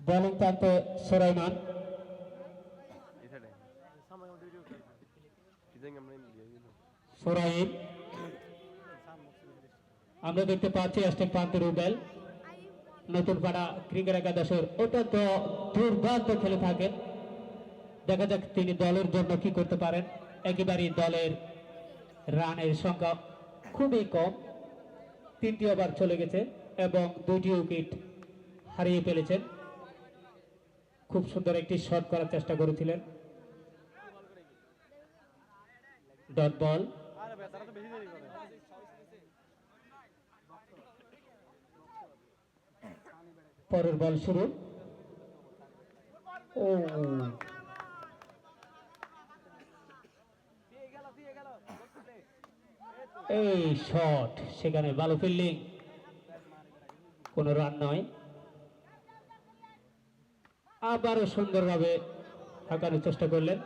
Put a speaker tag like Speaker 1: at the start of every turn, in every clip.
Speaker 1: Bowling প্রান্তে সুলাইমান। সুরাইল, আমরা দেখতে পাচ্ছি স্টেক প্রান্তে রুবেল। নতুন পাড়া ক্রিকেট একাদশের অত্যন্ত দুর্দান্ত খেলে থাকেন। দেখা যাক তিনি দলের জন্য কি করতে পারেন। একেবারেই দলের রানের সংখ্যা খুবই কম, 3টি ওভার চলে গেছে এবং 2টি উইকেট হারিয়ে ফেলেছেন। খুব সুন্দর একটি শট করার চেষ্টা করেছিলেন। ডট বল, পরের বল শুরু। ও এই শট, সেখানে ভালো ফিল্ডিং, কোনো রান নয়। আবারও সুন্দরভাবে হাঁকানোর চেষ্টা করলেন।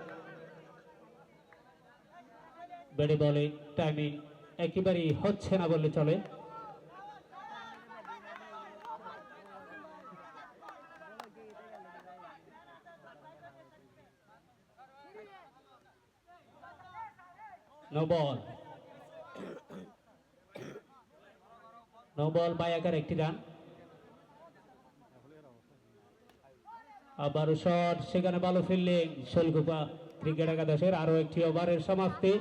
Speaker 1: ব্যাটে বলে টাইমিং একেবারেই হচ্ছে না বললে চলে। No ball, no ball bye আকার একটি রান। আবারও শট, সেখানে ভালো ফিল্ডিং শৈলকুপা ক্রিকেট একাদশের। আরো একটি ওভারের সমাপ্তি।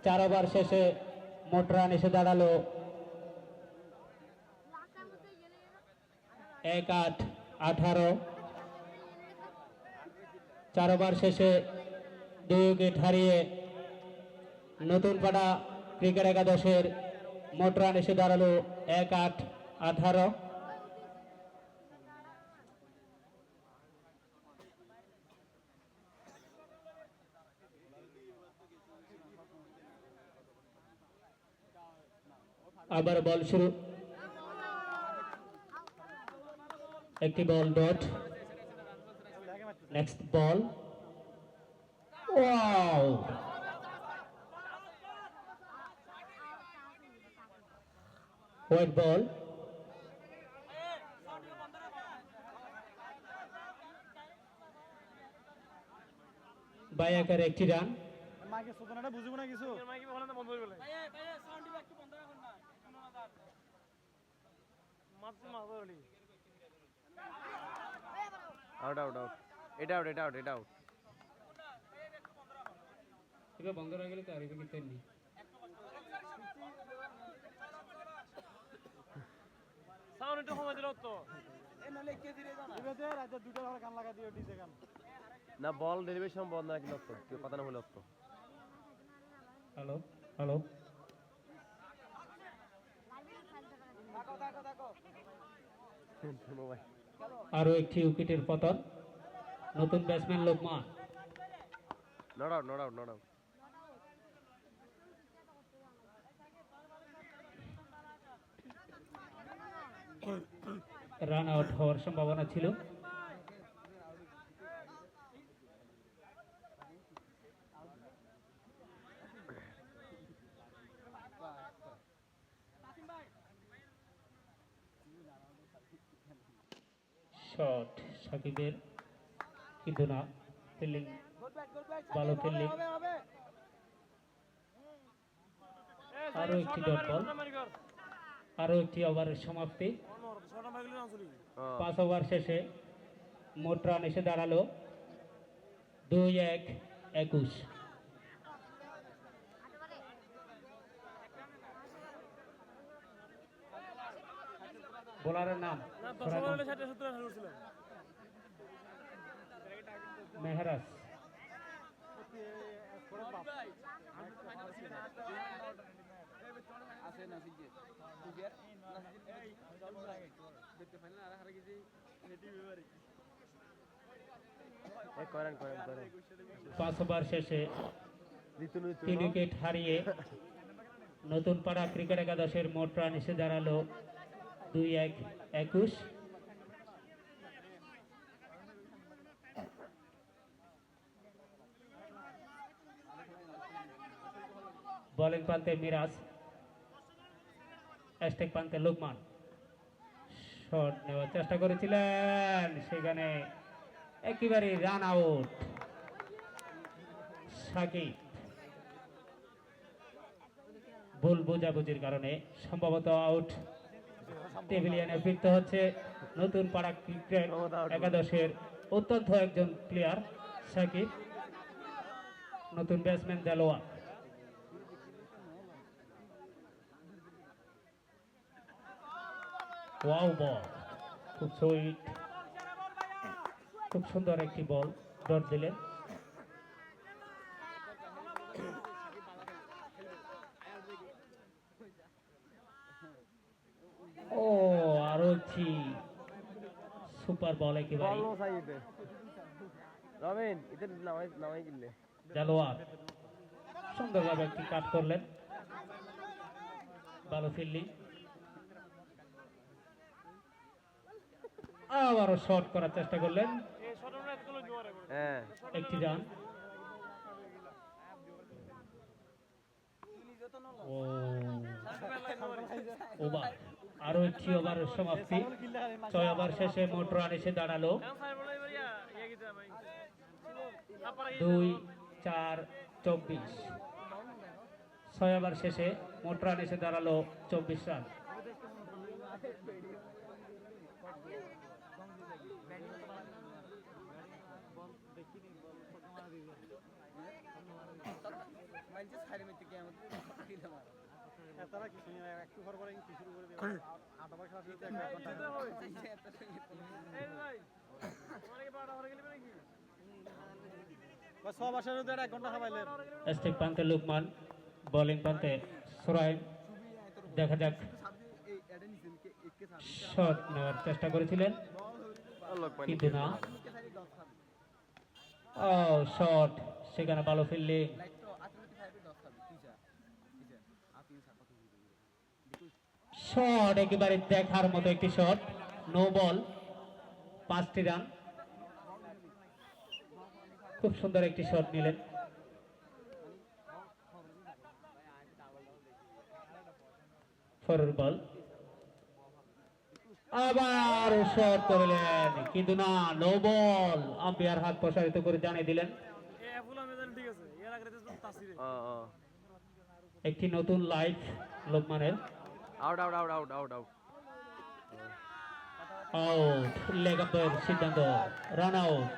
Speaker 1: 4 ওভার শেষে মোট রান এসে দাঁড়ালো 1-8-18। 4 ওভার শেষে 2 উইকেট হারিয়ে নতুন পাড়া ক্রিকেট একাদশের মোট রান এসে দাঁড়ালো 1-8-18। আবার বল শুরু, একটি ball dot. Next ball, wow, white ball. Bye আকারে একটি রান।
Speaker 2: আউট আউট আউট, এটা আউট, এটা আউট, এটা আউট।
Speaker 1: এটা বন্ধ হয়ে গেলে তো আর উইকেট নেই।
Speaker 3: সাউন্ড একটু কমে দিল তো।
Speaker 2: না বল ডেলিভারি বন্ধ না কি লক্ষ্য, কেউ কথা না হলে লক্ষ্য।
Speaker 1: হ্যালো হ্যালো, আরো একটি উইকেটের পতন। নতুন batsman Lokman.
Speaker 2: Not out, not out, not out.
Speaker 1: Run out হওয়ার সম্ভাবনা ছিল। শট সাকিবের, কিন্তু না, ফিল্ডিং ভালো ফিল্ডিং। আরো একটি ডট বল, আরো একটি ওভারের সমাপ্তি। 5 ওভার শেষে মোট রান এসে দাঁড়ালো 2-1-21। বোলারের নাম মেহরাজ।
Speaker 2: করেন করেন করেন।
Speaker 1: 5 ওভার শেষে 3 উইকেট হারিয়ে নতুন পাড়া ক্রিকেট একাদশের মোট রান এসে দাঁড়ালো 2-1-21। বোলিং প্রান্তে মিরাজ, স্ট্রাইক প্রান্তে লোকমান। শট নেওয়ার চেষ্টা করেছিলেন, সেখানে একেবারে রান আউট সাকিব। ভুল বোঝাবুঝির কারণে সম্ভবত আউট। টেবিলিয়ানে ফিরতে হচ্ছে নতুন পাড়া ক্রিকেট একাদশের অত্যন্ত একজন প্লেয়ার সাকিব, নতুন ব্যাটসম্যান দেলোয়ার। ওয়াও বল, খুব সুইট, খুব সুন্দর একটি বল ডট দিলেন। ও আরো একটি সুপার বল একেবারে।
Speaker 2: বল নো সাইডে রবিন এটা নামাই নামাই কিনলে
Speaker 1: দেলোয়ার সুন্দরভাবে একটি কাট করলেন, ভালো ফিল্ডিং। আবারও শট করার চেষ্টা করলেন,
Speaker 3: এই শটটা এতগুলো জোরে করে
Speaker 2: হ্যাঁ
Speaker 1: একটি রান। ও ওভার, আরো একটি ওভারের সমাপ্তি। 6 ওভার শেষে মোট রান এসে দাঁড়ালো
Speaker 3: এখন সাইড বলে এবারে ইয়া গিতে ভাই তারপরে
Speaker 1: 2, 4, 24। 6 ওভার শেষে মোট রান এসে দাঁড়ালো 24 রান।
Speaker 4: তারা কিছু একটু পর পরে কি শুরু করে দেবে 8 ওভার খেলা শুরু করে 1 ঘন্টা
Speaker 3: এই ভাই তোমার কি বাড়া হয়ে গেল নাকি
Speaker 4: বা সব আসার মধ্যে 1 ঘন্টা হাবাইলেন।
Speaker 1: স্টিক পান্তে লুকমান, বোলিং পান্তে সুরাইম। দেখা যাক, শট নেওয়ার চেষ্টা করেছিলেন কিন্তু না। ও শট, সেখানে ভালো ফিল্ডিং। শট একেবারে দেখার মতো একটি শট, নো বল, 5টি রান। খুব সুন্দর একটি শট নিলেন। ফরওয়ার্ড বল, আবার শট করলেন কিন্তু না, নো বল। আম্পায়ার হাত প্রসারিত করে জানিয়ে দিলেন
Speaker 3: এই ফুল আমি জানি ঠিক আছে এর আগে তো তাসিরে
Speaker 1: একটি নতুন লাইভ লোকমানের।
Speaker 2: Out out out out out out
Speaker 1: out, leg আপের সিদ্ধান্ত, রান আউট।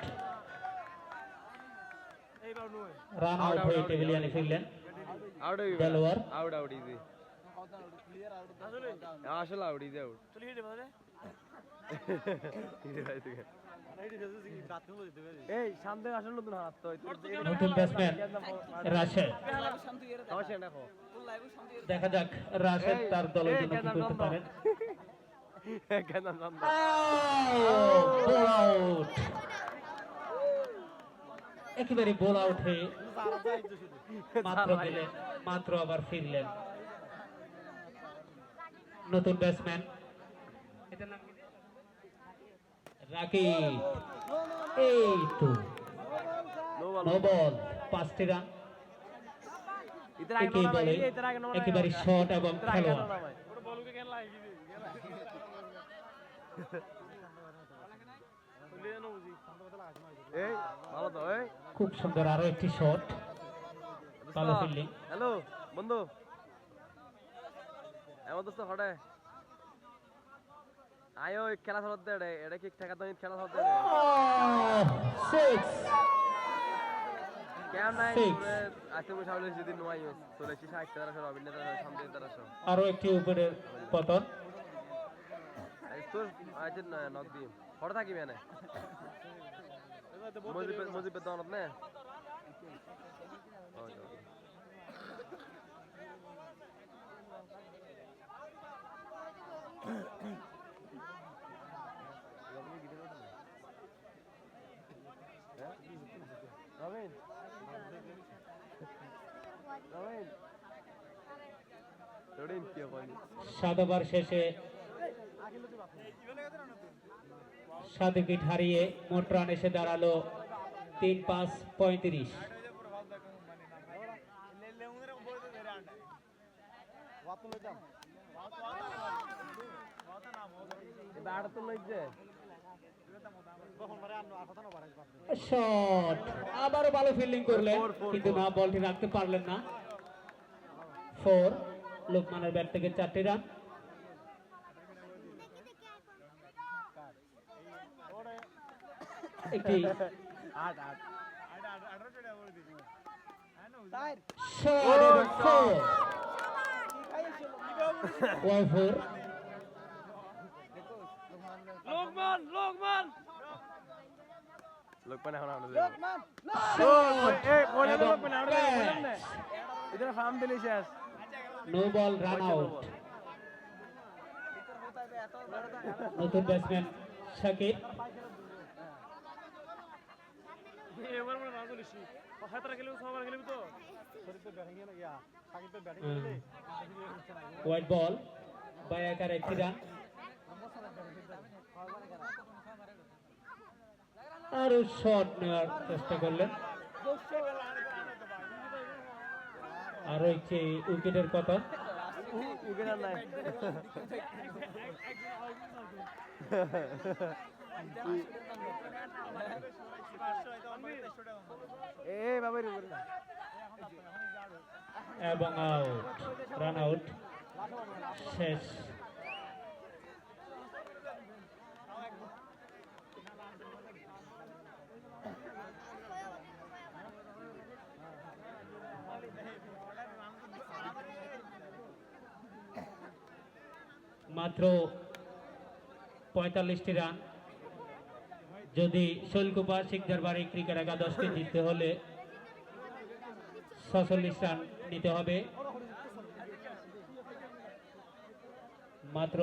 Speaker 3: এইবার নয়
Speaker 1: রান আউট হয়ে টেবিলিয়ানে ফিরলেন
Speaker 2: out
Speaker 1: Delwar.
Speaker 2: Out out easy
Speaker 3: আসলে
Speaker 2: আসলে আউট ইজি আউট
Speaker 3: চলে গেছে বাজারে
Speaker 2: এই সামনে আসলে নতুন হাত তো
Speaker 1: নতুন ব্যাটসম্যান রাশেদ।
Speaker 2: সমস্যা দেখো
Speaker 1: দেখা যাক রাশেদ তার দলের জন্য কি করতে পারেন।
Speaker 2: কেন জানো
Speaker 1: বোল আউট, একেবারে বোল আউট হয়ে মাত্র আবার ফিরলেন নতুন ব্যাটসম্যান রাকিব। এই তো নো বল, 5টি রান। একেই বলে একেবারে শট এবং খেলোয়াড়।
Speaker 3: ওটা বলুকে কেন লাগি দিই বলে না বুঝি
Speaker 2: এই ভালো তো এই
Speaker 1: খুব সুন্দর আরো একটি শট, ভালো ফিল্ডিং।
Speaker 2: হ্যালো বন্ধু এমন দোস্ত হটে আয়ো খেলা চলত দে এটা কি ঠেকা তো খেলা চলত দে
Speaker 1: 6।
Speaker 2: কেমন নাই
Speaker 1: Six.
Speaker 2: আজকে আমি সামনে যদি নয় চলে এসেছি 60 টাকা সব অভিনেতা সামনে তারাশো
Speaker 1: আরো একটি উপরের পতন।
Speaker 2: তোর আজ নক দিম হটে থাকি মানে মজিবের দনত নে রবিন রবিন রবিন কি হয়
Speaker 1: 7 ওভার শেষে 7 উইকেট হারিয়ে মোট রান এসে দাঁড়ালো 3, 5, 35।
Speaker 4: বাত লইতাম
Speaker 2: এটা 78 লইছে
Speaker 4: তখন মারে আর কথা না বাড়াই বাত
Speaker 1: শট, আবারও ভালো ফিল্ডিং করলেন কিন্তু না, বলটি রাখতে পারলেন না। 4, লোকমানের ব্যাট থেকে 4টি রান। একটি
Speaker 2: আট আট
Speaker 1: shot এবং 4, ওয়াও 4।
Speaker 3: লোকমান লোকমান
Speaker 2: লোকমান এখন আমরা
Speaker 1: Shot
Speaker 2: এই বলে
Speaker 1: এবং
Speaker 2: লোকমান আমরা বললাম না
Speaker 1: catch।
Speaker 2: এখানে ফার্ম দিলি শেষ
Speaker 1: নো বল, রান আউট। নতুন ব্যাটসম্যান শাকিব।
Speaker 3: এবার মনে রান চলিস হাতরা খেলবি 6 বার খেলবি তো
Speaker 4: শরীর তো ব্যাটিং এ ইয়া সাকিবের ব্যাটিং করলে
Speaker 1: হোয়াইট বল, বায়াকার একটি রান। আরো শট নেওয়ার চেষ্টা করলেন, আরো একটি উইকেটের পতন।
Speaker 2: উইকেট আর নাই এই বাবার উপরে না
Speaker 1: এবং আউট, রান আউট, শেষ। মাত্র 45টি রান। যদি শৈলকুপা শিকদার বাড়ি ক্রিকেট একাদশকে জিততে হলে 46 রান নিতে হবে। মাত্র